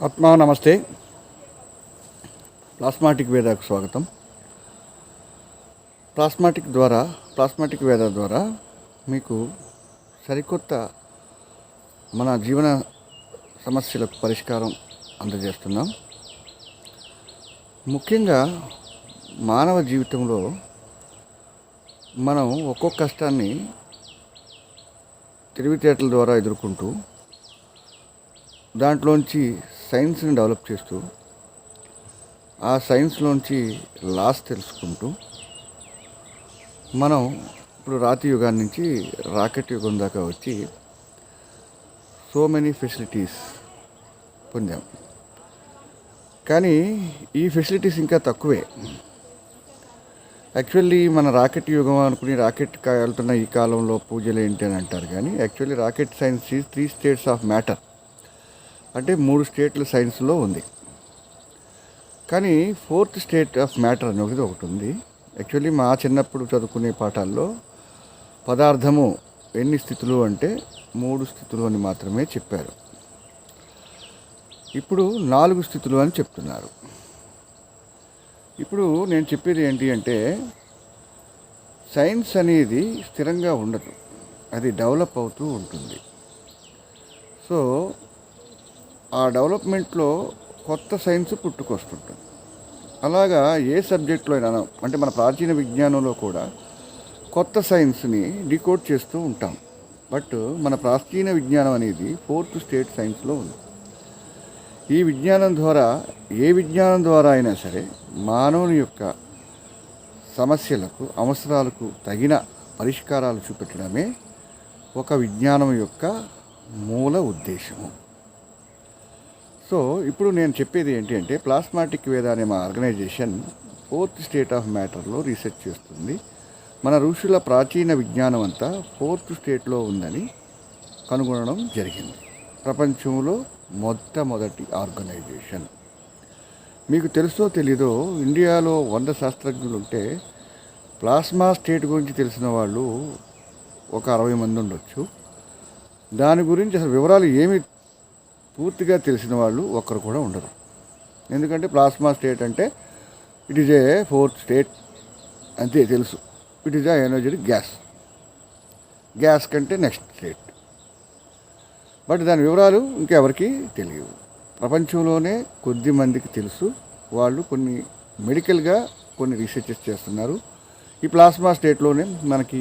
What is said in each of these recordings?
ఆత్మా నమస్తే. ప్లాస్మాటిక్ వేదాకు స్వాగతం. ప్లాస్మాటిక్ వేద ద్వారా మీకు సరికొత్త మన జీవన సమస్యలకు పరిష్కారం అందజేస్తున్నాం. ముఖ్యంగా మానవ జీవితంలో మనం ఒక్కొక్క కష్టాన్ని తెలివితేటల ద్వారా ఎదుర్కొంటూ దాంట్లోంచి సైన్స్ని డెవలప్ చేస్తూ ఆ సైన్స్లోంచి లాస్ తెలుసుకుంటూ మనం ఇప్పుడు రాతి యుగాన్ని నుంచి రాకెట్ యుగం దాకా వచ్చి సో మెనీ ఫెసిలిటీస్ పొందాం. కానీ ఈ ఫెసిలిటీస్ ఇంకా తక్కువే. యాక్చువల్లీ మన రాకెట్ యుగం అనుకుని రాకెట్ వెళ్తున్న ఈ కాలంలో పూజలు ఏంటి అని అంటారు. కానీ actually rocket science is 3 states of matter, అంటే 3 స్టేట్ల సైన్స్లో ఉంది. కానీ 4th స్టేట్ ఆఫ్ మ్యాటర్ అనేది ఒకటి ఉంది. యాక్చువల్లీ మా చిన్నప్పుడు చదువుకునే పాఠాల్లో పదార్థము ఎన్ని స్థితులు అంటే 3 స్థితులు అని మాత్రమే చెప్పారు. ఇప్పుడు 4 స్థితులు అని చెప్తున్నారు. ఇప్పుడు నేను చెప్పేది ఏంటి అంటే సైన్స్ అనేది స్థిరంగా ఉండదు, అది డెవలప్ అవుతూ ఉంటుంది. సో ఆ డెవలప్మెంట్లో కొత్త సైన్స్ పుట్టుకొస్తుంటుంది. అలాగా ఏ సబ్జెక్ట్లో అయినా, అంటే మన ప్రాచీన విజ్ఞానంలో కూడా కొత్త సైన్స్ని డీకోడ్ చేస్తూ ఉంటాం. బట్ మన ప్రాచీన విజ్ఞానం అనేది 4th స్టేట్ సైన్స్లో ఉంది. ఈ విజ్ఞానం ద్వారా, ఏ విజ్ఞానం ద్వారా అయినా సరే మానవుని యొక్క సమస్యలకు, అవసరాలకు తగిన పరిష్కారాలు చూపెట్టడమే ఒక విజ్ఞానం యొక్క మూల ఉద్దేశము. సో ఇప్పుడు నేను చెప్పేది ఏంటి అంటే ప్లాస్మాటిక్ వేద అనే మా ఆర్గనైజేషన్ 4th స్టేట్ ఆఫ్ మ్యాటర్లో రీసెర్చ్ చేస్తుంది. మన ఋషుల ప్రాచీన విజ్ఞానం అంతా 4th స్టేట్లో ఉందని కనుగొనడం జరిగింది. ప్రపంచంలో మొట్టమొదటి ఆర్గనైజేషన్. మీకు తెలుసో తెలీదో, ఇండియాలో 100 శాస్త్రజ్ఞులు ఉంటే ప్లాస్మా స్టేట్ గురించి తెలిసిన వాళ్ళు ఒక 60 మంది ఉండొచ్చు. దాని గురించి అసలు వివరాలు ఏమి పూర్తిగా తెలిసిన వాళ్ళు ఒక్కరు కూడా ఉండరు. ఎందుకంటే ప్లాస్మా స్టేట్ అంటే it is a 4th state అంతే తెలుసు. It is a energetic gas కంటే నెక్స్ట్ స్టేట్. బట్ దాని వివరాలు ఇంకెవరికి తెలియవు. ప్రపంచంలోనే కొద్ది మందికి తెలుసు. వాళ్ళు కొన్ని మెడికల్గా కొన్ని రీసెర్చెస్ చేస్తున్నారు. ఈ ప్లాస్మా స్టేట్లోనే మనకి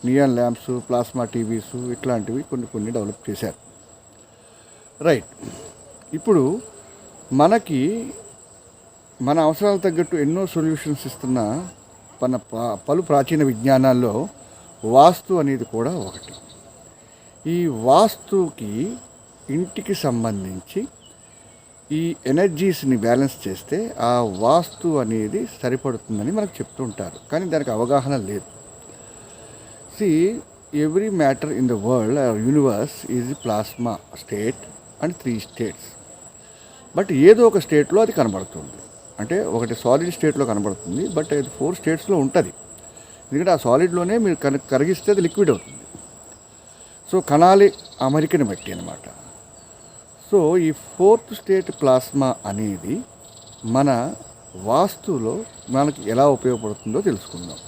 నియాన్ ల్యాంప్స్, ప్లాస్మా టీవీస్ ఇట్లాంటివి కొన్ని డెవలప్ చేశారు. రైట్. ఇప్పుడు మనకి మన అవసరాలకు తగ్గట్టు ఎన్నో సొల్యూషన్స్ ఇస్తున్న పలు ప్రాచీన విజ్ఞానాల్లో వాస్తు అనేది కూడా ఒకటి. ఈ వాస్తుకి, ఇంటికి సంబంధించి ఈ ఎనర్జీస్ని బ్యాలెన్స్ చేస్తే ఆ వాస్తు అనేది సరిపడుతుందని మనకు చెప్తూ ఉంటారు. కానీ దానికి అవగాహన లేదు. Every matter in the world or universe is plasma state and 3 states. But ఏదో ఒక స్టేట్లో అది కనబడుతుంది. అంటే ఒకటి సాలిడ్ స్టేట్లో కనబడుతుంది, బట్ అది 4 స్టేట్స్లో ఉంటుంది. ఎందుకంటే ఆ సాలిడ్లోనే మీరు కరిగిస్తే అది లిక్విడ్ అవుతుంది. సో కణాలి అమరికని బట్టి అనమాట. సో ఈ 4th స్టేట్ ప్లాస్మా అనేది మన వాస్తులో మనకి ఎలా ఉపయోగపడుతుందో తెలుసుకుందాం.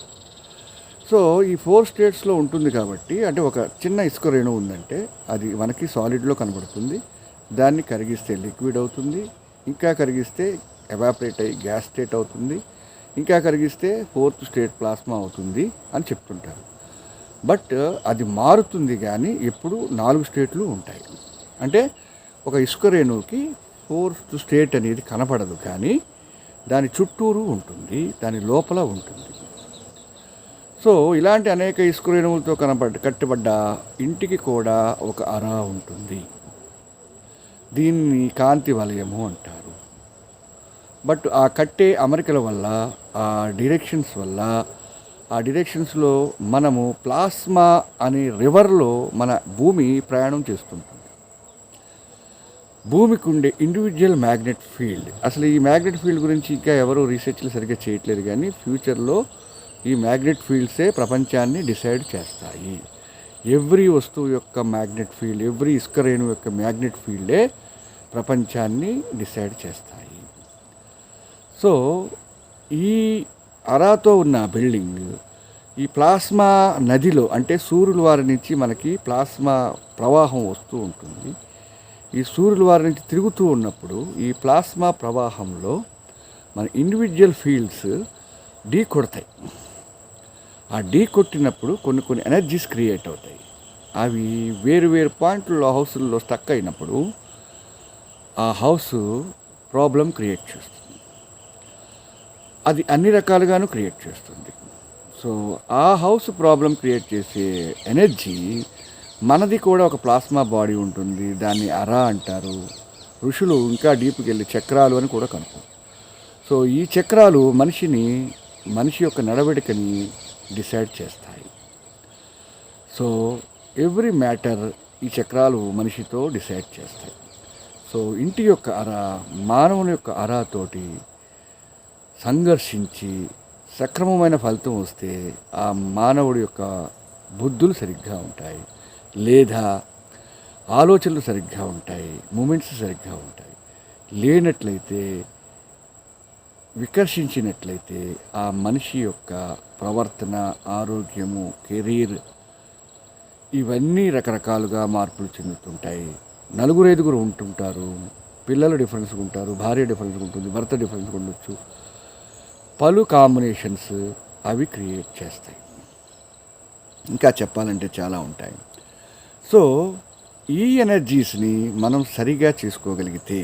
సో ఈ 4 స్టేట్స్లో ఉంటుంది కాబట్టి, అంటే ఒక చిన్న ఇసుక రేణువు ఉందంటే అది మనకి సాలిడ్లో కనబడుతుంది. దాన్ని కరిగిస్తే లిక్విడ్ అవుతుంది, ఇంకా కరిగిస్తే ఎవాపరేట్ అయ్యి గ్యాస్ స్టేట్ అవుతుంది, ఇంకా కరిగిస్తే 4th స్టేట్ ప్లాస్మా అవుతుంది అని చెప్తుంటారు. బట్ అది మారుతుంది, కానీ ఎప్పుడు 4 స్టేట్లు ఉంటాయి. అంటే ఒక ఇసుక రేణువుకి 4th స్టేట్ అనేది కనపడదు, కానీ దాని చుట్టూరు ఉంటుంది, దాని లోపల ఉంటుంది. సో ఇలాంటి అనేక ఇసుక రేణువులతో కట్టబడ్డ ఇంటికి కూడా ఒక అర ఉంటుంది. దీన్ని కాంతి వలయము అంటారు. బట్ ఆ కట్టే అమరికల వల్ల, ఆ డైరెక్షన్స్ వల్ల, ఆ డైరెక్షన్స్లో మనము ప్లాస్మా అనే రివర్లో మన భూమి ప్రయాణం చేస్తుంటుంది. భూమికి ఉండే ఇండివిజువల్ మ్యాగ్నెట్ ఫీల్డ్, అసలు ఈ మ్యాగ్నెట్ ఫీల్డ్ గురించి ఇంకా ఎవరు రీసెర్చ్లు సరిగ్గా చేయట్లేదు. కానీ ఫ్యూచర్లో ఈ మ్యాగ్నెట్ ఫీల్డ్సే ప్రపంచాన్ని డిసైడ్ చేస్తాయి. ఎవ్రీ వస్తువు యొక్క మ్యాగ్నెట్ ఫీల్డ్, ఎవ్రీ ఇసుక రేణు యొక్క మ్యాగ్నెట్ ఫీల్డే ప్రపంచాన్ని డిసైడ్ చేస్తాయి. సో ఈ అరాతో ఉన్న బిల్డింగ్ ఈ ప్లాస్మా నదిలో, అంటే సూర్యుల వారి నుంచి మనకి ప్లాస్మా ప్రవాహం వస్తూ ఉంటుంది. ఈ సూర్యుల వారి నుంచి తిరుగుతూ ఉన్నప్పుడు ఈ ప్లాస్మా ప్రవాహంలో మన ఇండివిజువల్ ఫీల్డ్స్ ఢీ కొడతాయి. ఆ ఢీ కొట్టినప్పుడు కొన్ని ఎనర్జీస్ క్రియేట్ అవుతాయి. అవి వేరు పాయింట్లలో హౌస్లలో స్టక్ అయినప్పుడు ఆ హౌస్ ప్రాబ్లం క్రియేట్ చేస్తుంది. అది అన్ని రకాలుగాను క్రియేట్ చేస్తుంది. సో ఆ హౌస్ ప్రాబ్లం క్రియేట్ చేసే ఎనర్జీ మనది కూడా ఒక ప్లాస్మా బాడీ ఉంటుంది. దాన్ని అరా అంటారు. ఋషులు ఇంకా డీప్కి వెళ్ళి చక్రాలు అని కూడా కనుక్కు. సో ఈ చక్రాలు మనిషి యొక్క నడవడికని డిసైడ్ చేస్తాయి. సో ఎవ్రీ మ్యాటర్ ఈ చక్రాలు మనిషితో డిసైడ్ చేస్తాయి. సో ఇంటి యొక్క అర మానవుని యొక్క అరాతోటి సంఘర్షించి సక్రమమైన ఫలితం వస్తే ఆ మానవుడి యొక్క బుద్ధులు సరిగ్గా ఉంటాయి, లేదా ఆలోచనలు సరిగ్గా ఉంటాయి, మూమెంట్స్ సరిగ్గా ఉంటాయి. లేనట్లయితే, వికర్షించినట్లయితే ఆ మనిషి యొక్క ప్రవర్తన, ఆరోగ్యము, కెరీర్ ఇవన్నీ రకరకాలుగా మార్పులు చెందుతుంటాయి. 4-5 ఉంటుంటారు. పిల్లలు డిఫరెన్స్గా ఉంటారు, భార్య డిఫరెన్స్గా ఉంటుంది, భర్త డిఫరెన్స్గా ఉండొచ్చు. పలు కాంబినేషన్స్ అవి క్రియేట్ చేస్తాయి. ఇంకా చెప్పాలంటే చాలా ఉంటాయి. సో ఈ ఎనర్జీస్ని మనం సరిగా చేసుకోగలిగితే,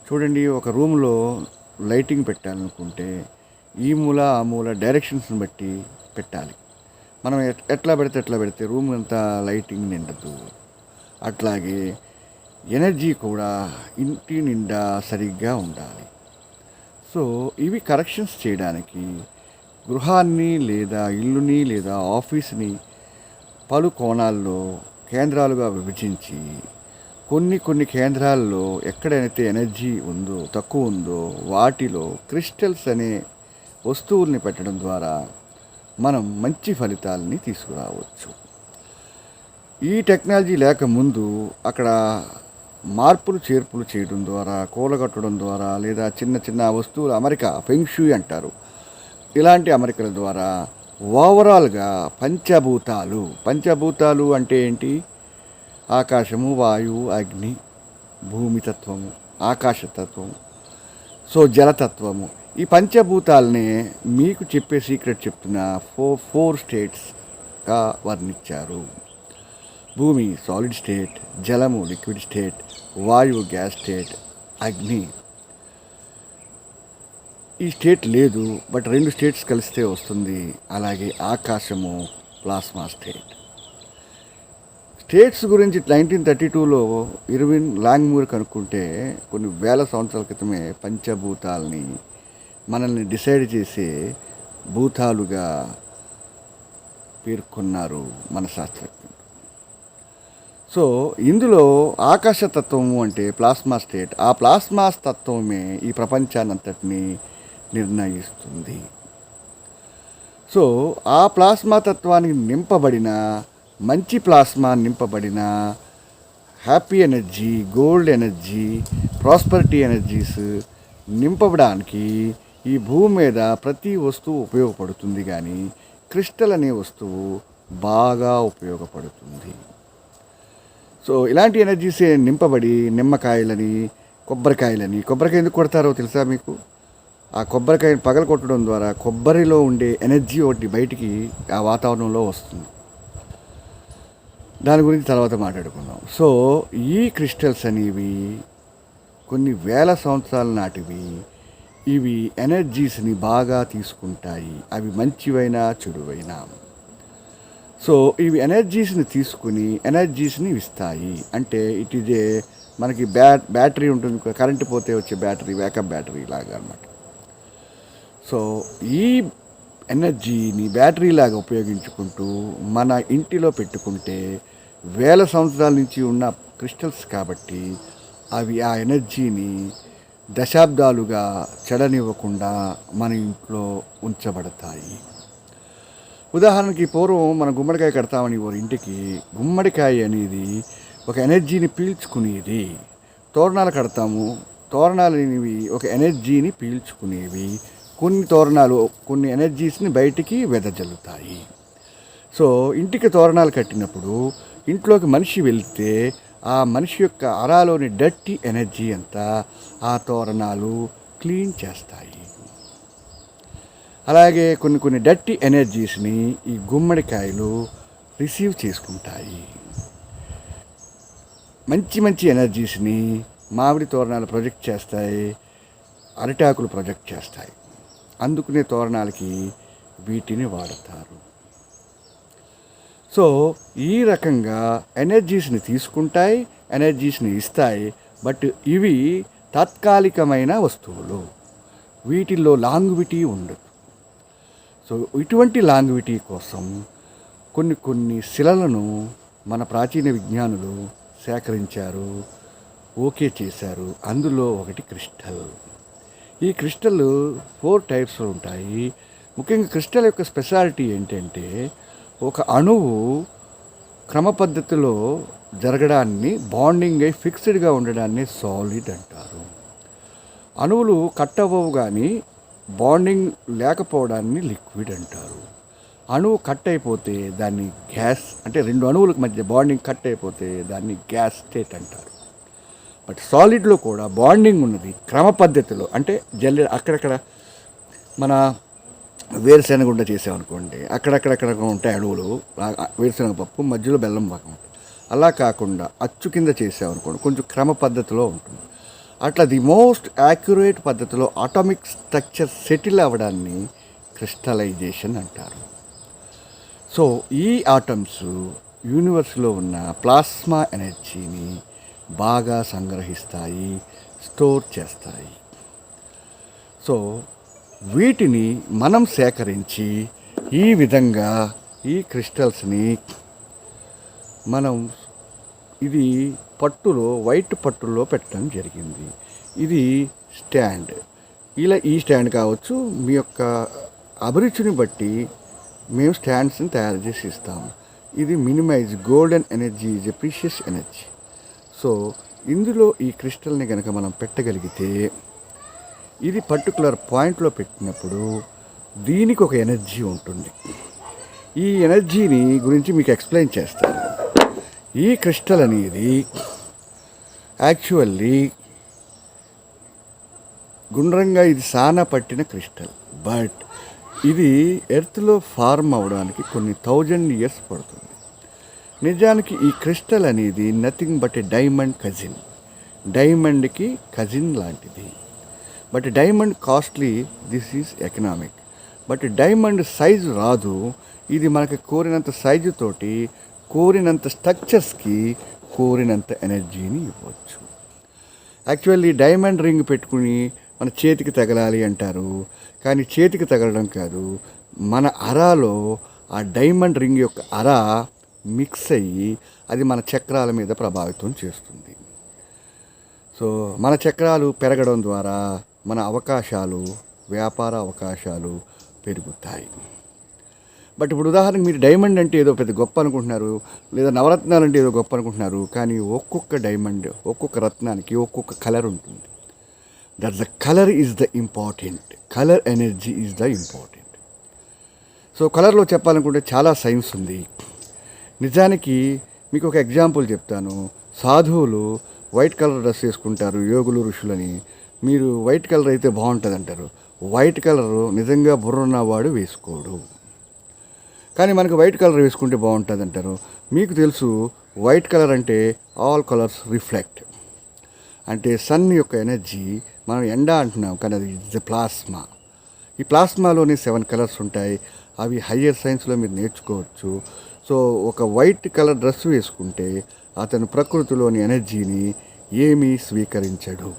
చూడండి, ఒక రూమ్లో లైటింగ్ పెట్టాలనుకుంటే ఈ మూల ఆ మూల డైరెక్షన్స్ని బట్టి పెట్టాలి. మనం ఎట్లా పెడితే రూమ్ అంతా లైటింగ్ నిండదు. అట్లాగే ఎనర్జీ కూడా ఇంటి నిండా సరిగ్గా ఉండాలి. సో ఇవి కరెక్షన్స్ చేయడానికి గృహాన్ని లేదా ఇల్లుని లేదా ఆఫీస్ని పలు కోణాల్లో కేంద్రాలుగా విభజించి కొన్ని కేంద్రాల్లో ఎక్కడైతే ఎనర్జీ ఉందో, తక్కువ ఉందో వాటిలో క్రిస్టల్స్ అనే వస్తువుల్ని పెట్టడం ద్వారా మనం మంచి ఫలితాలని తీసుకురావచ్చు. ఈ టెక్నాలజీ లేకముందు అక్కడ మార్పులు చేర్పులు చేయడం ద్వారా, కూలగొట్టడం ద్వారా, లేదా చిన్న వస్తువులు అమరిక, ఫెంగ్షూయ్ అంటారు, ఇలాంటి అమరికల ద్వారా ఓవరాల్గా పంచభూతాలు అంటే ఏంటి? ఆకాశము, వాయువు, అగ్ని, భూమితత్వము, ఆకాశతత్వము, సో జలతత్వము. ఈ పంచభూతాలనే మీకు చెప్పే సీక్రెట్ చెప్తున్న 4 స్టేట్స్గా వర్ణించారు. భూమి సాలిడ్ స్టేట్, జలము లిక్విడ్ స్టేట్, వాయువు గ్యాస్ స్టేట్, అగ్ని ఈ స్టేట్ లేదు, బట్ 2 స్టేట్స్ కలిస్తే వస్తుంది. అలాగే ఆకాశము ప్లాస్మా స్టేట్. స్టేట్స్ గురించి 1932లో ఇర్విన్ లాంగ్మూర్ కనుక్కుంటే కొన్ని వేల సంవత్సరాల క్రితమే పంచభూతాలని మనల్ని డిసైడ్ చేసే భూతాలుగా పేర్కొన్నారు మన శాస్త్రజ్ఞులు. సో ఇందులో ఆకాశతత్వము అంటే ప్లాస్మా స్టేట్. ఆ ప్లాస్మా తత్వమే ఈ ప్రపంచాన్నంతటినీ నిర్ణయిస్తుంది. సో ఆ ప్లాస్మా తత్వానికి నింపబడిన మంచి ప్లాస్మా నింపబడిన happy energy, gold energy, prosperity energies నింపబడానికి ఈ భూమి మీద ప్రతి వస్తువు ఉపయోగపడుతుంది. కానీ క్రిస్టల్ అనే వస్తువు బాగా ఉపయోగపడుతుంది. సో ఇలాంటి ఎనర్జీసే నింపబడి నిమ్మకాయలని, కొబ్బరికాయ ఎందుకు కొడతారో తెలుసా మీకు? ఆ కొబ్బరికాయని పగల కొట్టడం ద్వారా కొబ్బరిలో ఉండే ఎనర్జీ ఒకటి బయటికి ఆ వాతావరణంలో వస్తుంది. దాని గురించి తర్వాత మాట్లాడుకుందాం. సో ఈ క్రిస్టల్స్ అనేవి కొన్ని వేల సంవత్సరాల నాటివి. ఇవి ఎనర్జీస్ని బాగా తీసుకుంటాయి, అవి మంచివైనా చెడువైనా. సో ఇవి ఎనర్జీస్ని తీసుకుని ఎనర్జీస్ని ఇస్తాయి. అంటే ఇట్ ఈజ్ ఏ మనకి బ్యాటరీ ఉంటుంది, కరెంటు పోతే వచ్చే బ్యాటరీ, బ్యాకప్ బ్యాటరీ లాగా అన్నమాట. సో ఈ ఎనర్జీని బ్యాటరీ లాగా ఉపయోగించుకుంటూ మన ఇంటిలో పెట్టుకుంటే వేల సంవత్సరాల నుంచి ఉన్న క్రిస్టల్స్ కాబట్టి అవి ఆ ఎనర్జీని దశాబ్దాలుగా చెడనివ్వకుండా మన ఇంట్లో ఉంచబడతాయి. ఉదాహరణకి పూర్వం మనం గుమ్మడికాయ కడతామని ఓ ఇంటికి, గుమ్మడికాయ అనేది ఒక ఎనర్జీని పీల్చుకునేది. తోరణాలు కడతాము, తోరణాలు అనేవి ఒక ఎనర్జీని పీల్చుకునేవి. కొన్ని తోరణాలు కొన్ని ఎనర్జీస్ని బయటికి వెదజల్లుతాయి. సో ఇంటికి తోరణాలు కట్టినప్పుడు ఇంట్లోకి మనిషి వెళ్తే ఆ మనిషి యొక్క అరాలోని డర్టీ ఎనర్జీ అంతా ఆ తోరణాలు క్లీన్ చేస్తాయి. అలాగే కొన్ని డర్టీ ఎనర్జీస్ని ఈ గుమ్మడికాయలు రిసీవ్ చేసుకుంటాయి. మంచి ఎనర్జీస్ని మామిడి తోరణాలు ప్రొజెక్ట్ చేస్తాయి, అరిటాకులు ప్రొజెక్ట్ చేస్తాయి. అందుకునే తోరణాలకి వీటిని వాడతారు. సో ఈ రకంగా ఎనర్జీస్ని తీసుకుంటాయి, ఎనర్జీస్ని ఇస్తాయి. బట్ ఇవి తాత్కాలికమైన వస్తువులు, వీటిల్లో లాంగ్విటీ ఉండదు. సో ఇటువంటి లాంగ్విటీ కోసం కొన్ని శిలలను మన ప్రాచీన విజ్ఞానులు సేకరించారు, ఓకే చేశారు. అందులో ఒకటి క్రిస్టల్. ఈ క్రిస్టల్ 4 టైప్స్ ఉంటాయి. ముఖ్యంగా క్రిస్టల్ యొక్క స్పెషాలిటీ ఏంటంటే, ఒక అణువు క్రమ పద్ధతిలో జరగడాన్ని, బాండింగ్ అయి ఫిక్స్డ్గా ఉండడాన్ని సాలిడ్ అంటారు. అణువులు కట్ అవ్వవు కానీ బాండింగ్ లేకపోవడాన్ని లిక్విడ్ అంటారు. అణువు కట్ అయిపోతే దాన్ని గ్యాస్, అంటే 2 అణువులకు మధ్య బాండింగ్ కట్ అయిపోతే దాన్ని గ్యాస్ స్టేట్ అంటారు. బట్ సాలిడ్లో కూడా బాండింగ్ ఉన్నది క్రమ పద్ధతిలో. అంటే అక్కడక్కడ మన వేరుశెనగ గుండ చేసామనుకోండి, అక్కడక్కడ ఉంటాయి అణువులు, వేరుశెనగ పప్పు మధ్యలో బెల్లం పాకం ఉంటుంది. అలా కాకుండా అచ్చు కింద చేసామనుకోండి, కొంచెం క్రమ పద్ధతిలో ఉంటుంది. అట్లా ది మోస్ట్ యాక్యురేట్ పద్ధతిలో అటామిక్ స్ట్రక్చర్ సెటిల్ అవ్వడాన్ని క్రిస్టలైజేషన్ అంటారు. సో ఈ ఆటమ్స్ యూనివర్స్లో ఉన్న ప్లాస్మా ఎనర్జీని బాగా సంగ్రహిస్తాయి, స్టోర్ చేస్తాయి. సో వీటిని మనం సేకరించి ఈ విధంగా ఈ క్రిస్టల్స్ని మనం ఇది పట్టులో, వైట్ పట్టులో పెట్టడం జరిగింది. ఇది స్టాండ్. ఈ స్టాండ్ కావచ్చు, మీ యొక్క అభిరుచిని బట్టి మేము స్టాండ్స్ని తయారు చేసి ఇస్తాము. ఇది minimize golden energy is a precious energy. So ఇందులో ఈ క్రిస్టల్ని కనుక మనం పెట్టగలిగితే, ఇది పర్టికులర్ పాయింట్లో పెట్టినప్పుడు దీనికి ఒక ఎనర్జీ ఉంటుంది. ఈ ఎనర్జీని గురించి మీకు ఎక్స్ప్లెయిన్ చేస్తాను. ఈ క్రిస్టల్ అనేది యాక్చువల్లీ గుండ్రంగా ఇది సానా పట్టిన క్రిస్టల్. బట్ ఇది ఎర్త్లో ఫార్మ్ అవడానికి కొన్ని 1000 years పడుతుంది. నిజానికి ఈ క్రిస్టల్ అనేది nothing but a diamond cousin. డైమండ్కి కజిన్ లాంటిది. But diamond costly, this is economic. But diamond size రాదు. ఇది మనకి కోరినంత సైజుతోటి, కోరినంత స్ట్రక్చర్స్కి కోరినంత ఎనర్జీని ఇవ్వచ్చు. యాక్చువల్లీ డైమండ్ రింగ్ పెట్టుకుని మన చేతికి తగలాలి అంటారు, కానీ చేతికి తగలడం కాదు, మన అరాలో ఆ డైమండ్ రింగ్ యొక్క అర మిక్స్ అయ్యి అది మన చక్రాల మీద ప్రభావితం చేస్తుంది. సో మన చక్రాలు పెరగడం ద్వారా మన అవకాశాలు, వ్యాపార అవకాశాలు పెరుగుతాయి. బట్ ఇప్పుడు ఉదాహరణకు మీరు డైమండ్ అంటే ఏదో పెద్ద గొప్ప అనుకుంటున్నారు, లేదా నవరత్నాలు అంటే ఏదో గొప్ప అనుకుంటున్నారు. కానీ ఒక్కొక్క డైమండ్, ఒక్కొక్క రత్నానికి ఒక్కొక్క కలర్ ఉంటుంది. That the colour is the important. Colour energy is the important. So కలర్లో చెప్పాలనుకుంటే చాలా సైన్స్ ఉంది. నిజానికి మీకు ఒక ఎగ్జాంపుల్ చెప్తాను. సాధువులు వైట్ కలర్ డ్రెస్ వేసుకుంటారు, యోగులు, ఋషులని. మీరు వైట్ కలర్ అయితే బాగుంటుంది అంటారు. వైట్ కలరు నిజంగా బుర్రున్నవాడు వేసుకోడు. కానీ మనకు వైట్ కలర్ వేసుకుంటే బాగుంటుంది అంటారు. మీకు తెలుసు వైట్ కలర్ అంటే ఆల్ కలర్స్ రిఫ్లెక్ట్. అంటే సన్ యొక్క ఎనర్జీ, మనం ఎండ అంటున్నాం కానీ అది ఇట్స్ ఎ ప్లాస్మా. ఈ ప్లాస్మాలోని 7 కలర్స్ ఉంటాయి. అవి హయ్యర్ సైన్స్లో మీరు నేర్చుకోవచ్చు. సో ఒక వైట్ కలర్ డ్రెస్ వేసుకుంటే అతను ప్రకృతిలోని ఎనర్జీని ఏమీ స్వీకరించడు.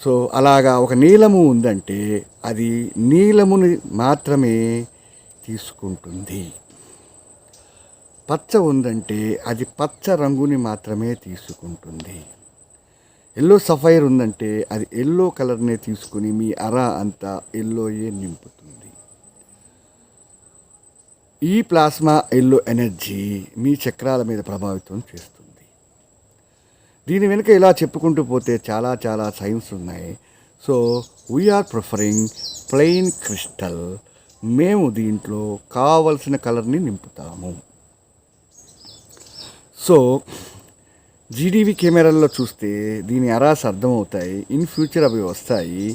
సో అలాగా ఒక నీలము ఉందంటే అది నీలముని మాత్రమే తీసుకుంటుంది. పచ్చ ఉందంటే అది పచ్చ రంగుని మాత్రమే తీసుకుంటుంది. ఎల్లో సఫైర్ ఉందంటే అది ఎల్లో కలర్నే తీసుకుని మీ అర అంతా ఎల్లోయే నింపుతుంది. ఈ ప్లాస్మా ఎల్లో ఎనర్జీ మీ చక్రాల మీద ప్రభావితం చేస్తుంది. దీని వెనుక ఇలా చెప్పుకుంటూ పోతే చాలా చాలా సైన్స్ ఉన్నాయి. So we are preferring plain crystal. మేము దీంట్లో కావలసిన కలర్ని నింపుతాము. సో జీడీవీ కెమెరాల్లో చూస్తే దీని అరాస్ అర్థమవుతాయి. ఇన్ ఫ్యూచర్ అవి వస్తాయి.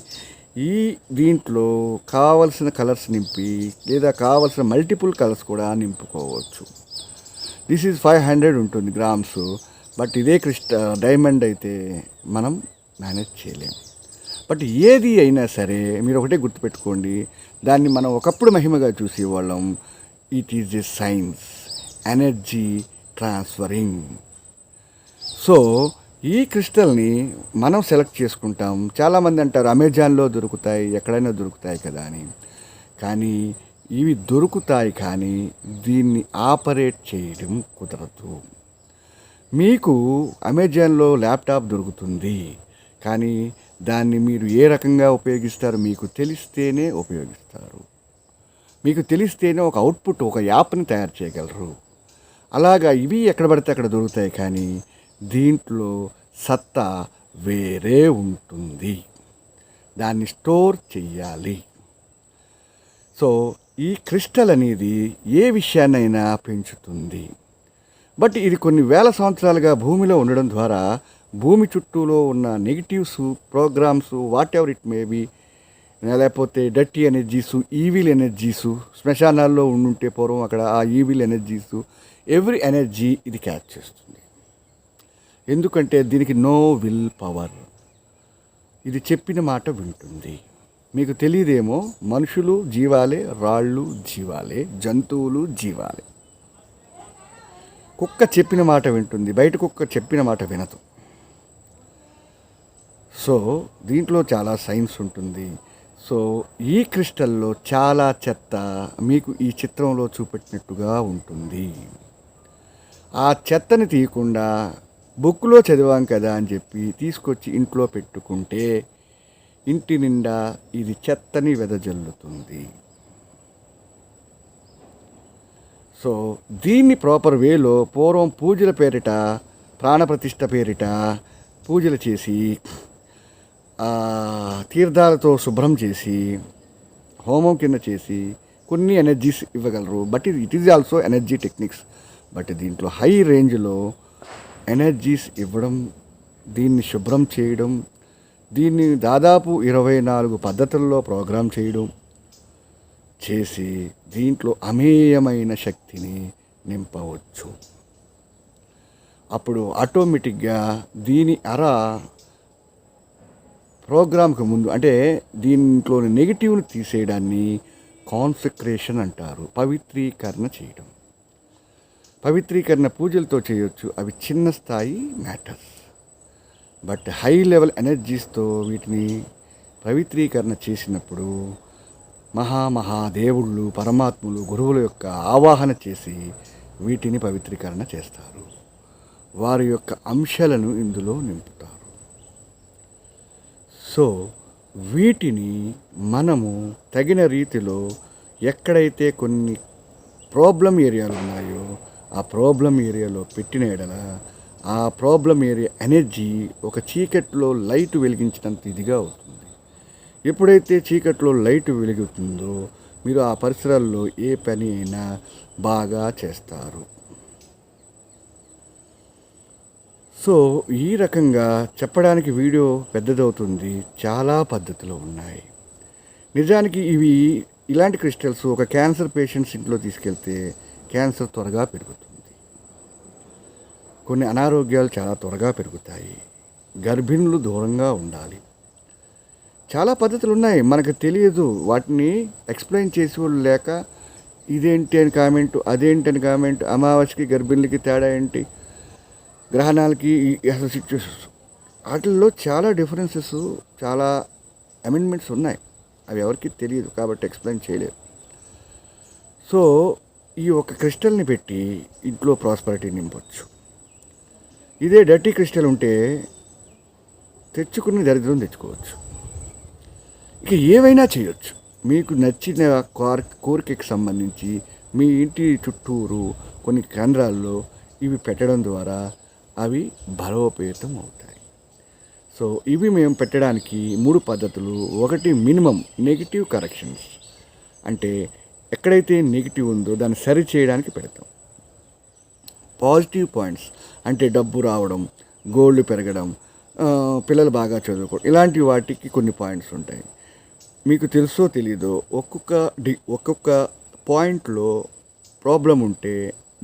ఈ దీంట్లో కావలసిన కలర్స్ నింపి లేదా కావలసిన మల్టిపుల్ కలర్స్ కూడా నింపుకోవచ్చు. దిస్ ఈజ్ 500 ఉంటుంది గ్రామ్స్. బట్ ఇదే డైమండ్ అయితే మనం మేనేజ్ చేయలేము. బట్ ఏది అయినా సరే మీరు ఒకటే గుర్తుపెట్టుకోండి, దాన్ని మనం ఒకప్పుడు మహిమగా చూసేవాళ్ళం. It is a science, energy transferring. So ఈ క్రిస్టల్ని మనం సెలెక్ట్ చేసుకుంటాం. చాలామంది అంటారు అమెజాన్లో దొరుకుతాయి, ఎక్కడైనా దొరుకుతాయి కదా అని. కానీ ఇవి దొరుకుతాయి, కానీ దీన్ని ఆపరేట్ చేయడం కుదరదు. మీకు అమెజాన్లో ల్యాప్టాప్ దొరుకుతుంది, కానీ దాన్ని మీరు ఏ రకంగా ఉపయోగిస్తారో మీకు తెలిస్తేనే ఉపయోగిస్తారు. మీకు తెలిస్తేనే ఒక అవుట్పుట్, ఒక యాప్ని తయారు చేయగలరు. అలాగా ఇవి ఎక్కడ పడితే అక్కడ దొరుకుతాయి, కానీ దీంట్లో సత్తా వేరే ఉంటుంది. దాన్ని స్టోర్ చెయ్యాలి. సో ఈ క్రిస్టల్ అనేది ఏ విషయాన్నైనా పెంచుతుంది. బట్ ఇది కొన్ని వేల సంవత్సరాలుగా భూమిలో ఉండడం ద్వారా భూమి చుట్టూలో ఉన్న negatives, programs, whatever it may be, లేకపోతే డర్టీ ఎనర్జీసు, ఈవిల్ ఎనర్జీసు, శ్మశానాల్లో ఉండుంటే పూర్వం అక్కడ ఆ ఈవిల్ ఎనర్జీసు, ఎవ్రీ ఎనర్జీ ఇది క్యాచ్ చేస్తుంది. ఎందుకంటే దీనికి నో విల్ పవర్. ఇది చెప్పిన మాట వింటుంది. మీకు తెలియదేమో, మనుషులు జీవాలే, రాళ్ళు జీవాలే, జంతువులు జీవాలే. కుక్క చెప్పిన మాట వింటుంది, బయట కుక్క చెప్పిన మాట వినదు. సో దీంట్లో చాలా సైన్స్ ఉంటుంది. సో ఈ క్రిస్టల్లో చాలా చెత్త మీకు ఈ చిత్రంలో చూపెట్టినట్టుగా ఉంటుంది. ఆ చెత్తని తీయకుండా బుక్లో చదివాం కదా అని చెప్పి తీసుకొచ్చి ఇంట్లో పెట్టుకుంటే ఇంటి నిండా ఇది చెత్తని వెదజల్లుతుంది. సో దీన్ని ప్రాపర్ వేలో పూర్వం పూజల పేరిట, ప్రాణప్రతిష్ఠ పేరిట పూజలు చేసి, తీర్థాలతో శుభ్రం చేసి, హోమం కింద చేసి కొన్ని ఎనర్జీస్ ఇవ్వగలరు. But it is also energy techniques. But దీంట్లో హై రేంజ్లో ఎనర్జీస్ ఇవ్వడం, దీన్ని శుభ్రం చేయడం, దీన్ని దాదాపు 24 పద్ధతుల్లో ప్రోగ్రామ్ చేయడం చేసి దీంట్లో అమేయమైన శక్తిని నింపవచ్చు. అప్పుడు ఆటోమేటిక్గా దీని ప్రోగ్రామ్కి ముందు, అంటే దీంట్లోని నెగిటివ్ని తీసేయడాన్ని కాన్సక్రేషన్ అంటారు, పవిత్రీకరణ చేయడం. పవిత్రీకరణ పూజలతో చేయొచ్చు, అవి చిన్న స్థాయి మ్యాటర్స్. బట్ హై లెవెల్ ఎనర్జీస్తో వీటిని పవిత్రీకరణ చేసినప్పుడు మహాదేవుళ్ళు, పరమాత్ములు, గురువుల యొక్క ఆవాహన చేసి వీటిని పవిత్రీకరణ చేస్తారు. వారి యొక్క అంశాలను ఇందులో నింపుతారు. సో వీటిని మనము తగిన రీతిలో ఎక్కడైతే కొన్ని ప్రాబ్లం ఏరియాలు ఉన్నాయో ఆ ప్రాబ్లం ఏరియాలో పెట్టిన ఎడల ఆ ప్రాబ్లం ఏరియా ఎనర్జీ ఒక చీకట్లో లైట్ వెలిగించినంత ఇదిగా అవుతుంది. ఎప్పుడైతే చీకట్లో లైట్ వెలుగుతుందో మీరు ఆ పరిసరాల్లో ఏ పని అయినా బాగా చేస్తారు. సో ఈ రకంగా చెప్పడానికి వీడియో పెద్దదవుతుంది. చాలా పద్ధతులు ఉన్నాయి. నిజానికి ఇలాంటి క్రిస్టల్స్ ఒక క్యాన్సర్ పేషెంట్స్ ఇంట్లో తీసుకెళ్తే క్యాన్సర్ త్వరగా పెరుగుతుంది. కొన్ని అనారోగ్యాలు చాలా త్వరగా పెరుగుతాయి. గర్భిణులు దూరంగా ఉండాలి. చాలా పద్ధతులు ఉన్నాయి, మనకు తెలియదు. వాటిని ఎక్స్ప్లెయిన్ చేసేవాళ్ళు లేక ఇదేంటి అని కామెంట్, అదేంటి అని కామెంట్, అమావాస్యకి గర్భిణులకి తేడా ఏంటి, గ్రహణాలకి అసలు సిచ్యువేషన్స్, వాటిల్లో చాలా డిఫరెన్సెస్, చాలా అమెండ్మెంట్స్ ఉన్నాయి. అవి ఎవరికి తెలియదు కాబట్టి ఎక్స్ప్లెయిన్ చేయలేరు. సో ఈ ఒక క్రిస్టల్ని పెట్టి ఇంట్లో ప్రాస్పరిటీ నింపొచ్చు. ఇదే డర్టీ క్రిస్టల్ ఉంటే తెచ్చుకుని దరిద్రం తెచ్చుకోవచ్చు. ఇక ఏవైనా చేయొచ్చు. మీకు నచ్చిన కోరికకి సంబంధించి మీ ఇంటి చుట్టూరు కొన్ని కేంద్రాల్లో ఇవి పెట్టడం ద్వారా అవి బలోపేతం అవుతాయి. సో ఇవి మేము పెట్టడానికి 3 పద్ధతులు. ఒకటి, మినిమం నెగిటివ్ కరెక్షన్స్, అంటే ఎక్కడైతే నెగిటివ్ ఉందో దాన్ని సరి చేయడానికి పెడతాం. పాజిటివ్ పాయింట్స్ అంటే డబ్బు రావడం, గోల్డ్ పెరగడం, పిల్లలు బాగా చదువుకోవడం, ఇలాంటి వాటికి కొన్ని పాయింట్స్ ఉంటాయి. మీకు తెలుసో తెలీదో ఒక్కొక్క పాయింట్లో ప్రాబ్లం ఉంటే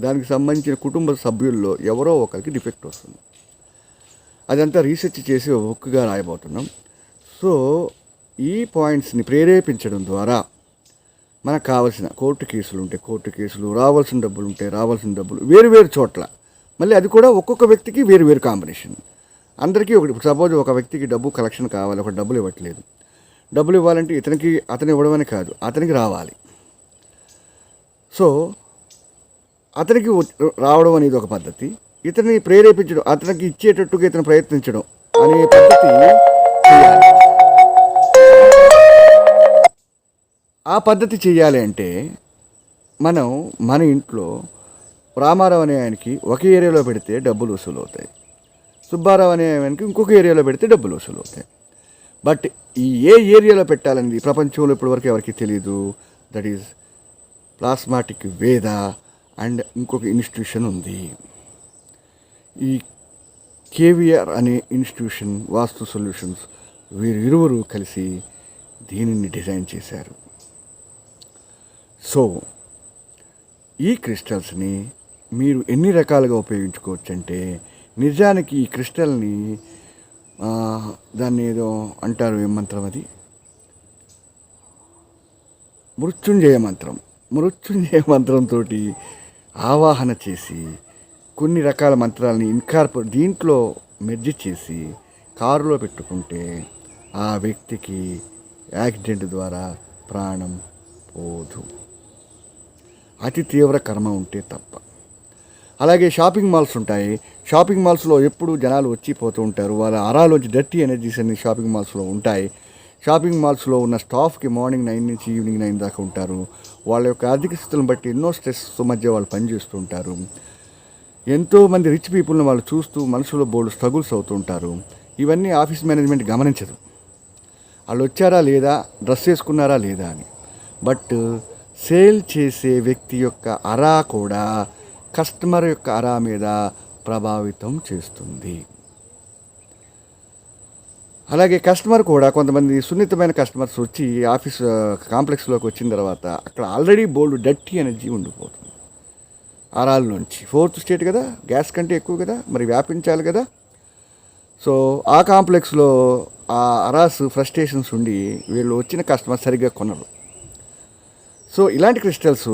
దానికి సంబంధించిన కుటుంబ సభ్యుల్లో ఎవరో ఒకరికి డిఫెక్ట్ వస్తుంది. అదంతా రీసెర్చ్ చేసి ఒక్కగా రాయబోతున్నాం. సో ఈ పాయింట్స్ని ప్రేరేపించడం ద్వారా మనకు కావాల్సిన కోర్టు కేసులు ఉంటే కోర్టు కేసులు, రావాల్సిన డబ్బులు ఉంటే రావాల్సిన డబ్బులు వేరు చోట్ల, మళ్ళీ అది కూడా ఒక్కొక్క వ్యక్తికి వేరు కాంబినేషన్. అందరికీ ఒకటి. సపోజ్ ఒక వ్యక్తికి డబ్బు కలెక్షన్ కావాలి, ఒక డబ్బులు ఇవ్వట్లేదు. డబ్బులు ఇవ్వాలంటే అతను ఇవ్వడమని కాదు, అతనికి రావాలి. సో అతనికి రావడం అనేది ఒక పద్ధతి. ఇతన్ని ప్రేరేపించడం, అతనికి ఇచ్చేటట్టుగా ఇతను ప్రయత్నించడం అనే పద్ధతి చేయాలి. ఆ పద్ధతి చేయాలి అంటే మనం మన ఇంట్లో రామారావు అనే ఆయనకి ఒక ఏరియాలో పెడితే డబ్బులు వసూలు అవుతాయి, సుబ్బారావు అనే ఆయనకి ఇంకొక ఏరియాలో పెడితే డబ్బులు వసూలు అవుతాయి. బట్ ఈ ఏ ఏరియాలో పెట్టాలనేది ప్రపంచంలో ఇప్పటివరకు ఎవరికి తెలియదు. దట్ ఈజ్ ప్లాస్మాటిక్ వేద అండ్ ఇంకొక ఇన్స్టిట్యూషన్ ఉంది. ఈ కేవీఆర్ అనే ఇన్స్టిట్యూషన్, వాస్తు సొల్యూషన్స్, వీరిరువురు కలిసి దీనిని డిజైన్ చేశారు. సో ఈ క్రిస్టల్స్ని మీరు ఎన్ని రకాలుగా ఉపయోగించుకోవచ్చు అంటే, నిజానికి ఈ క్రిస్టల్ని దాన్ని ఏదో అంటారు, ఏం మంత్రం అది, మృత్యుంజయ మంత్రంతో ఆవాహన చేసి కొన్ని రకాల మంత్రాలని దీంట్లో మెర్జ్ చేసి కారులో పెట్టుకుంటే ఆ వ్యక్తికి యాక్సిడెంట్ ద్వారా ప్రాణం పోదు, అతి తీవ్ర కర్మ ఉంటే తప్ప. అలాగే షాపింగ్ మాల్స్ ఉంటాయి. షాపింగ్ మాల్స్లో ఎప్పుడు జనాలు వచ్చి పోతూ ఉంటారు. వాళ్ళ అరాలోంచి డర్టీ ఎనర్జీస్ అన్ని షాపింగ్ మాల్స్లో ఉంటాయి. షాపింగ్ మాల్స్లో ఉన్న స్టాఫ్కి మార్నింగ్ 9 నుంచి ఈవినింగ్ 9 దాకా ఉంటారు. వాళ్ళ యొక్క ఆర్థిక స్థితులను బట్టి ఎన్నో స్ట్రెస్ మధ్య వాళ్ళు పనిచేస్తూ ఉంటారు. ఎంతోమంది రిచ్ పీపుల్ని వాళ్ళు చూస్తూ మనసులో బోల్డ్ స్ట్రగుల్స్ అవుతూ ఉంటారు. ఇవన్నీ ఆఫీస్ మేనేజ్మెంట్ గమనించదు. వాళ్ళు వచ్చారా లేదా, డ్రెస్ వేసుకున్నారా లేదా అని. బట్ సేల్ చేసే వ్యక్తి యొక్క అరా కూడా కస్టమర్ యొక్క అరా మీద ప్రభావితం చేస్తుంది. అలాగే కస్టమర్ కూడా, కొంతమంది సున్నితమైన కస్టమర్స్ వచ్చి ఆఫీస్ కాంప్లెక్స్లోకి వచ్చిన తర్వాత అక్కడ ఆల్రెడీ బోల్డ్ డర్టీ ఎనర్జీ ఉండిపోతుంది అరాల్లోంచి. 4th స్టేట్ కదా, గ్యాస్ కంటే ఎక్కువ కదా, మరి వ్యాపించాలి కదా. సో ఆ కాంప్లెక్స్లో ఆ అరాస్ ఫ్రస్ట్రేషన్స్ ఉండి వీళ్ళు వచ్చిన కస్టమర్ సరిగ్గా కొనరు. సో ఇలాంటి క్రిస్టల్స్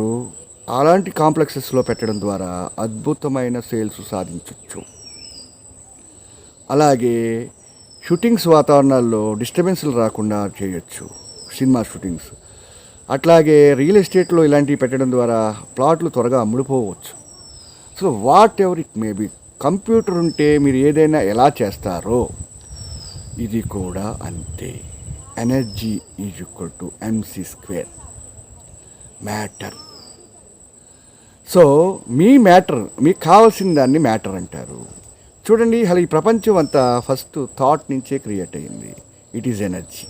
అలాంటి కాంప్లెక్సెస్లో పెట్టడం ద్వారా అద్భుతమైన సేల్స్ సాధించవచ్చు. అలాగే షూటింగ్స్ వాతావరణాల్లో డిస్టర్బెన్స్లు రాకుండా చేయొచ్చు, సినిమా షూటింగ్స్. అట్లాగే రియల్ ఎస్టేట్లో ఇలాంటివి పెట్టడం ద్వారా ప్లాట్లు త్వరగా అమ్ముడుపోవచ్చు. So whatever it may be, computer ఉంటే మీరు ఏదైనా ఎలా చేస్తారో ఇది కూడా అంతే. Energy is equal to mc², matter. So మీ మ్యాటర్, మీకు కావాల్సిన దాన్ని మ్యాటర్ అంటారు. చూడండి, అసలు ఈ ప్రపంచం అంతా ఫస్ట్ థాట్ నుంచే క్రియేట్ అయింది. It is energy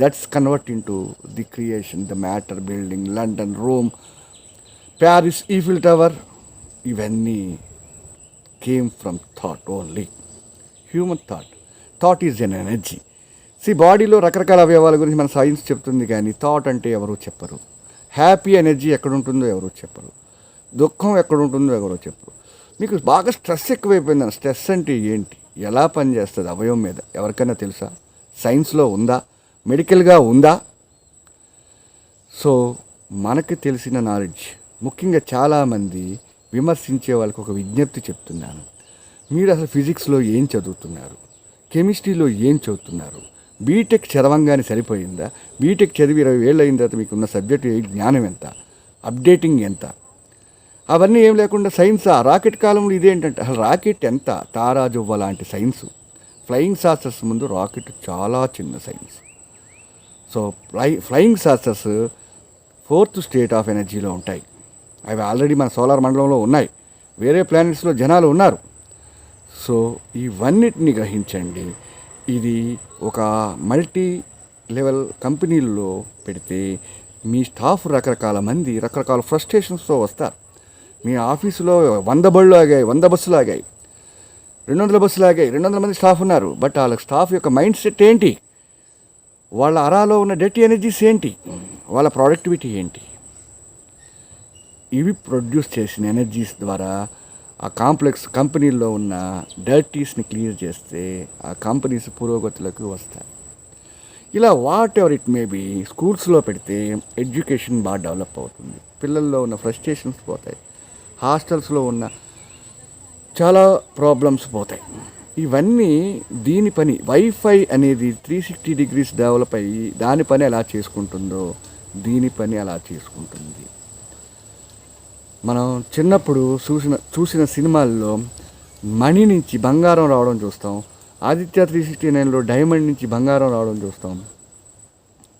that's convert into the creation, the matter. Building, London, Rome, Paris, Eiffel tower, ఇవన్నీ came from thought only. Human thought is an energy. బాడీలో రకరకాల అవయవాల గురించి మన సైన్స్ చెప్తుంది, కానీ థాట్ అంటే ఎవరు చెప్పరు. హ్యాపీ ఎనర్జీ ఎక్కడుంటుందో ఎవరు చెప్పరు, దుఃఖం ఎక్కడుంటుందో ఎవరో చెప్పరు. మీకు బాగా స్ట్రెస్ ఎక్కువైపోయిందని, స్ట్రెస్ అంటే ఏంటి, ఎలా పనిచేస్తుంది అవయవం మీద, ఎవరికైనా తెలుసా? సైన్స్లో ఉందా? మెడికల్గా ఉందా? సో మనకు తెలిసిన నాలెడ్జ్, ముఖ్యంగా చాలామంది విమర్శించే వాళ్ళకి ఒక విజ్ఞప్తి చెప్తున్నాను. మీరు అసలు ఫిజిక్స్లో ఏం చదువుతున్నారు, కెమిస్ట్రీలో ఏం చదువుతున్నారు? బీటెక్ చదవంగానే సరిపోయిందా? బీటెక్ చదివి 20 ఏళ్ళు అయిన తర్వాత మీకున్న సబ్జెక్టు జ్ఞానం ఎంత, అప్డేటింగ్ ఎంత? అవన్నీ ఏం లేకుండా సైన్స్, రాకెట్ కాలంలో ఇదేంటంటే అసలు రాకెట్ ఎంత, తారాజువ్వ లాంటి సైన్సు, ఫ్లయింగ్ సాసర్స్ ముందు రాకెట్ చాలా చిన్న science. So flying saucers 4th state of ఎనర్జీలో ఉంటాయి. అవి ఆల్రెడీ మన సోలార్ మండలంలో ఉన్నాయి, వేరే ప్లానెట్స్లో జనాలు ఉన్నారు. సో ఇవన్నిటిని గ్రహించండి. ఇది ఒక మల్టీ లెవెల్ కంపెనీల్లో పెడితే మీ స్టాఫ్ రకరకాల మంది రకరకాల ఫ్రస్ట్రేషన్స్తో వస్తారు. మీ ఆఫీసులో 100 బళ్ళు ఆగాయి, 100 బస్సులు ఆగాయి, 200 బస్సులు ఆగాయి, 200 మంది స్టాఫ్ ఉన్నారు. బట్ వాళ్ళ స్టాఫ్ యొక్క మైండ్ సెట్ ఏంటి, వాళ్ళ అరాలో ఉన్న డర్టీ ఎనర్జీస్ ఏంటి, వాళ్ళ ప్రొడక్టివిటీ ఏంటి, ఇవి ప్రొడ్యూస్ చేసిన ఎనర్జీస్ ద్వారా ఆ కాంప్లెక్స్ కంపెనీల్లో ఉన్న డర్టీస్ని క్లియర్ చేస్తే ఆ కంపెనీస్ పురోగతిలోకి వస్తాయి. ఇలా whatever it may be స్కూల్స్లో పెడితే ఎడ్యుకేషన్ బాగా డెవలప్ అవుతుంది, పిల్లల్లో ఉన్న ఫ్రస్ట్రేషన్స్ పోతాయి, హాస్టల్స్లో ఉన్న చాలా ప్రాబ్లమ్స్ పోతాయి. ఇవన్నీ దీని పని. వైఫై అనేది 360 degrees డెవలప్ అయ్యి దాని పని ఎలా చేసుకుంటుందో దీని పని అలా చేసుకుంటుంది. మనం చిన్నప్పుడు చూసిన సినిమాల్లో మణి నుంచి బంగారం రావడం చూస్తాం. ఆదిత్య 369లో డైమండ్ నుంచి బంగారం రావడం చూస్తాం.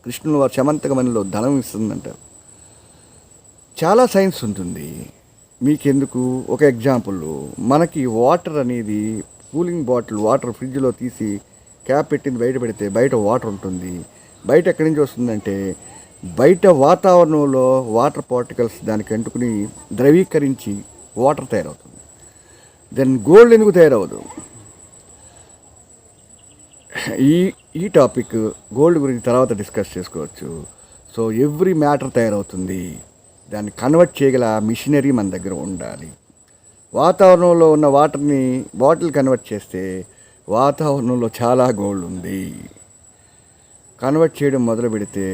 కృష్ణుల వారి శమంతకమణిలో ధనం ఇస్తుందంటారు. చాలా సైన్స్ ఉంటుంది. మీకెందుకు, ఒక ఎగ్జాంపుల్, మనకి వాటర్ అనేది కూలింగ్ బాటిల్ వాటర్ ఫ్రిడ్జ్లో తీసి క్యాప్ పెట్టింది బయట పెడితే బయట వాటర్ ఉంటుంది. బయట ఎక్కడి నుంచి వస్తుందంటే బయట వాతావరణంలో వాటర్ పార్టికల్స్ దానికి అంటుకుని ద్రవీకరించి వాటర్ తయారవుతుంది. దెన్ గోల్డ్ ఎందుకు తయారవదు? ఈ టాపిక్ గోల్డ్ గురించి తర్వాత డిస్కస్ చేసుకోవచ్చు. సో ఎవ్రీ మ్యాటర్ తయారవుతుంది, దాన్ని కన్వర్ట్ చేయగల మిషనరీ మన దగ్గర ఉండాలి. వాతావరణంలో ఉన్న వాటర్ని బాటిల్ కన్వర్ట్ చేస్తే వాతావరణంలో చాలా గోల్డ్ ఉంది. కన్వర్ట్ చేయడం మొదలు పెడితే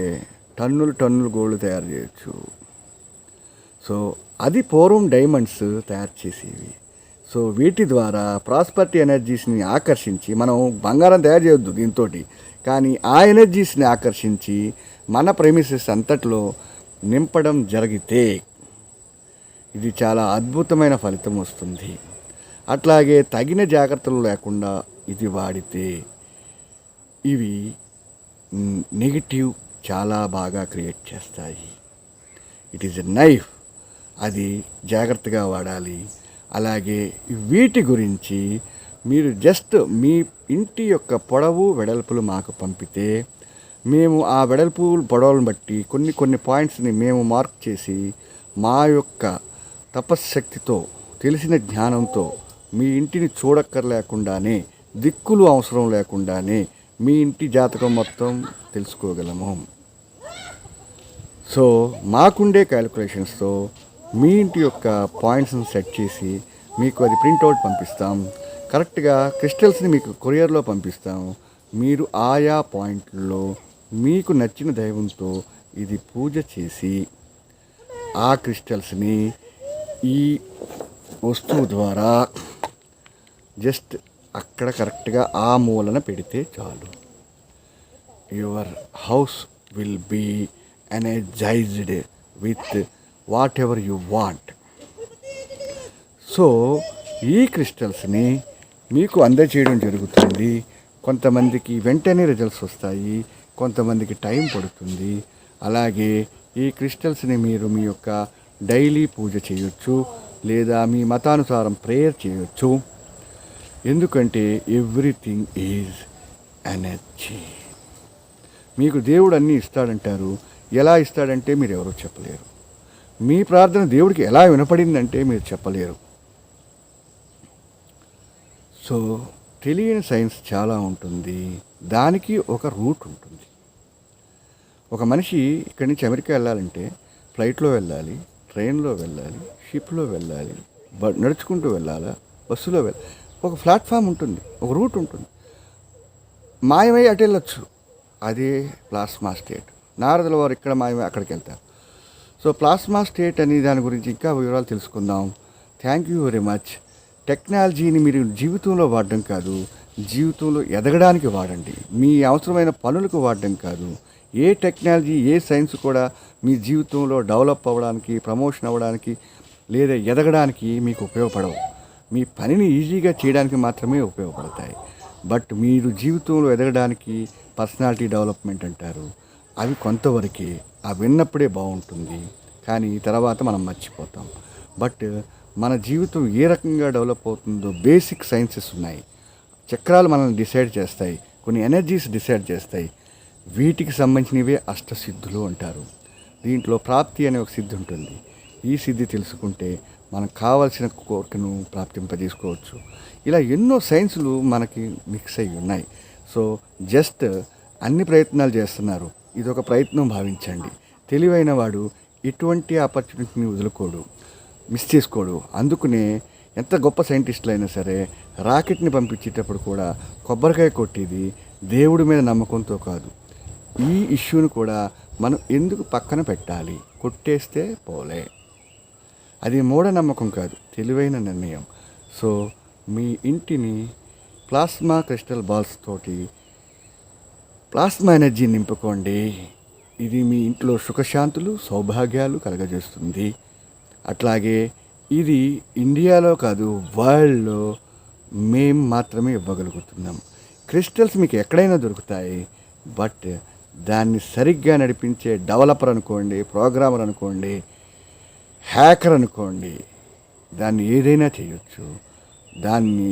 టన్నులు గోల్డ్ తయారు చేయొచ్చు. సో అది పూర్వం డైమండ్స్ తయారు చేసేవి. సో వీటి ద్వారా ప్రాస్పరిటీ ఎనర్జీస్ని ఆకర్షించి, మనం బంగారం తయారు చేయొద్దు దీంతో, కానీ ఆ ఎనర్జీస్ని ఆకర్షించి మన ప్రెమిసెస్ అంతట్లో నింపడం జరిగితే ఇది చాలా అద్భుతమైన ఫలితం వస్తుంది. అట్లాగే తగిన జాగ్రత్తలు లేకుండా ఇది వాడితే ఇవి నెగిటివ్ చాలా బాగా క్రియేట్ చేస్తాయి. ఇట్ ఈజ్ ఎ నైఫ్, అది జాగ్రత్తగా వాడాలి. అలాగే వీటి గురించి మీరు జస్ట్ మీ ఇంటి యొక్క పొడవు వెడల్పులు మాకు పంపితే మేము ఆ వెడల్పు పొడవులను బట్టి కొన్ని పాయింట్స్ని మేము మార్క్ చేసి మా యొక్క తపశ్శక్తితో తెలిసిన జ్ఞానంతో మీ ఇంటిని చూడక్కర్లేకుండానే, దిక్కులు అవసరం లేకుండానే మీ ఇంటి జాతకం మొత్తం తెలుసుకోగలము. సో మాకుండే క్యాలిక్యులేషన్స్తో మీ ఇంటి యొక్క పాయింట్స్ని సెట్ చేసి మీకు అది ప్రింట్అవుట్ పంపిస్తాం. కరెక్ట్గా క్రిస్టల్స్ని మీకు కొరియర్లో పంపిస్తాం. మీరు ఆయా పాయింట్లలో మీకు నచ్చిన దైవంతో ఇది పూజ చేసి ఆ క్రిస్టల్స్ని ఈ వస్తువు ద్వారా జస్ట్ అక్కడ కరెక్ట్గా ఆ మూలన పెడితే చాలు. Your house will be energized with whatever you want. So ఈ క్రిస్టల్స్ని మీకు అందజేయడం జరుగుతుంది. కొంతమందికి వెంటనే రిజల్ట్స్ వస్తాయి, కొంతమందికి టైం పడుతుంది. అలాగే ఈ క్రిస్టల్స్ని మీరు మీ యొక్క డైలీ పూజ చేయొచ్చు, లేదా మీ మతానుసారం ప్రేయర్ చేయొచ్చు. ఎందుకంటే ఎవ్రీథింగ్ ఈజ్ ఎనర్జీ. మీకు దేవుడు అన్నీ ఇస్తాడంటారు. ఎలా ఇస్తాడంటే మీరు ఎవరో చెప్పలేరు. మీ ప్రార్థన దేవుడికి ఎలా వినపడిందంటే మీరు చెప్పలేరు. సో తెలియని సైన్స్ చాలా ఉంటుంది, దానికి ఒక రూట్ ఉంటుంది. ఒక మనిషి ఇక్కడి నుంచి అమెరికా వెళ్ళాలంటే ఫ్లైట్లో వెళ్ళాలి, ట్రైన్లో వెళ్ళాలి, షిప్లో వెళ్ళాలి, నడుచుకుంటూ వెళ్ళాలా, బస్సులో వెళ్ళాలి. ఒక ప్లాట్ఫామ్ ఉంటుంది, ఒక రూట్ ఉంటుంది. మాయమై అటు వెళ్ళొచ్చు, అదే ప్లాస్మా స్టేట్. నారదుల వారు ఇక్కడ మాయమై అక్కడికి వెళ్తారు. సో ప్లాస్మా స్టేట్ అనే దాని గురించి ఇంకా వివరాలు తెలుసుకుందాం. Thank you very much. టెక్నాలజీని మీరు జీవితంలో వాడడం కాదు, జీవితంలో ఎదగడానికి వాడండి. మీ అవసరమైన పనులకు వాడడం కాదు. ఏ టెక్నాలజీ, ఏ సైన్స్ కూడా మీ జీవితంలో డెవలప్ అవ్వడానికి, ప్రమోషన్ అవ్వడానికి లేదా ఎదగడానికి మీకు ఉపయోగపడవు. మీ పనిని ఈజీగా చేయడానికి మాత్రమే ఉపయోగపడతాయి. బట్ మీరు జీవితంలో ఎదగడానికి పర్సనాలిటీ డెవలప్మెంట్ అంటారు, అవి కొంతవరకే. అవి విన్నప్పుడే బాగుంటుంది, కానీ తర్వాత మనం మర్చిపోతాం. బట్ మన జీవితం ఏ రకంగా డెవలప్ అవుతుందో బేసిక్ సైన్సెస్ ఉన్నాయి. చక్రాలు మనల్ని డిసైడ్ చేస్తాయి, కొన్ని ఎనర్జీస్ డిసైడ్ చేస్తాయి. వీటికి సంబంధించినవే అష్టసిద్ధులు అంటారు. దీంట్లో ప్రాప్తి అనే ఒక సిద్ధి ఉంటుంది. ఈ సిద్ధి తెలుసుకుంటే మనకు కావాల్సిన కోరికను ప్రాప్తింపజేసుకోవచ్చు. ఇలా ఎన్నో సైన్సులు మనకి మిక్స్ అయ్యి ఉన్నాయి. సో జస్ట్ అన్ని ప్రయత్నాలు చేస్తున్నారు, ఇదొక ప్రయత్నం భావించండి. తెలివైన వాడు ఎటువంటి ఆపర్చునిటీని వదులుకోడు, మిస్ చేసుకోడు. అందుకనే ఎంత గొప్ప సైంటిస్టులు అయినా సరే రాకెట్ని పంపించేటప్పుడు కూడా కొబ్బరికాయ కొట్టేది దేవుడి మీద నమ్మకంతో కాదు. ఈ ఇష్యూని కూడా మనం ఎందుకు పక్కన పెట్టాలి, కొట్టేస్తే పోలే. అది మూఢనమ్మకం కాదు, తెలివైన నిర్ణయం. సో మీ ఇంటిని ప్లాస్మా క్రిస్టల్ బాల్స్ తోటి ప్లాస్మా ఎనర్జీ నింపుకోండి. ఇది మీ ఇంట్లో సుఖశాంతులు సౌభాగ్యాలు కలగజేస్తుంది. అట్లాగే ఇది ఇండియాలో కాదు, వరల్డ్లో మేము మాత్రమే ఇవ్వగలుగుతున్నాం. క్రిస్టల్స్ మీకు ఎక్కడైనా దొరుకుతాయి, బట్ దాన్ని సరిగ్గా నడిపించే డెవలపర్ అనుకోండి, ప్రోగ్రామర్ అనుకోండి, హ్యాకర్ అనుకోండి, దాన్ని ఏదైనా చేయొచ్చు. దాన్ని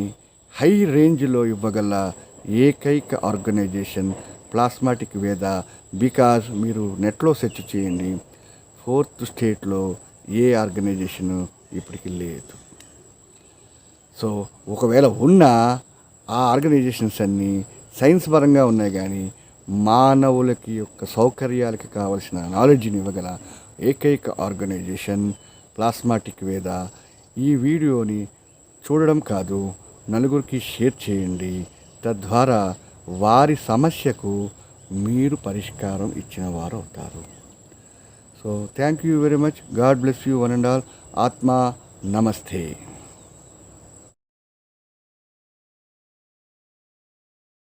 హై రేంజ్లో ఇవ్వగల ఏకైక ఆర్గనైజేషన్ ప్లాస్మాటిక్ వేద. బికాజ్ మీరు నెట్లో సెర్చ్ చేయండి, 4th స్టేట్లో ఏ ఆర్గనైజేషను ఇప్పటికీ లేదు. సో ఒకవేళ ఉన్నా ఆ ఆర్గనైజేషన్స్ అన్నీ సైన్స్ పరంగా ఉన్నాయి, కానీ మానవులకి యొక్క సౌకర్యాలకి కావలసిన నాలెడ్జ్ని ఇవ్వగల ఏకైక ఆర్గనైజేషన్ ప్లాస్మాటిక్ వేద. ఈ వీడియోని చూడడం కాదు, నలుగురికి షేర్ చేయండి. తద్వారా వారి సమస్యకు మీరు పరిష్కారం ఇచ్చిన వారు అవుతారు. So thank you very much. God bless you one and all. ఆత్మ నమస్తే.